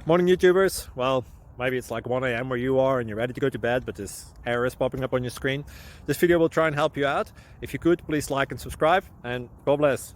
Morning YouTubers. Well, maybe it's like 1 a.m. where you are and you're ready to go to bed, but this error is popping up on your screen. This video will try and help you out. If you could, please like and subscribe, and God bless.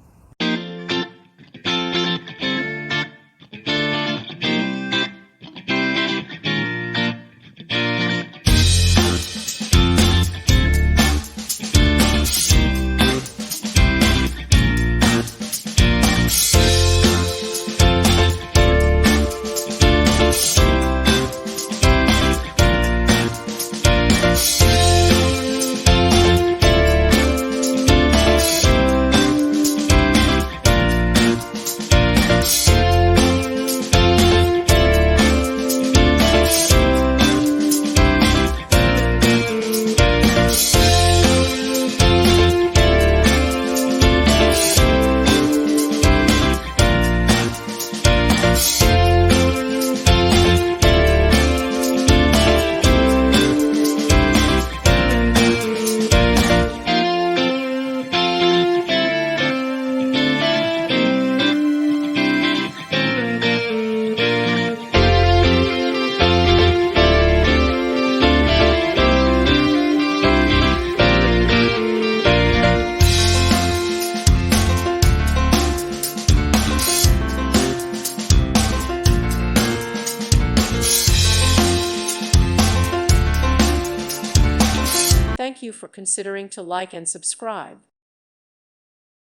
Thank you for considering to like and subscribe.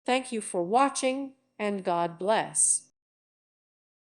Thank you for watching, and God bless.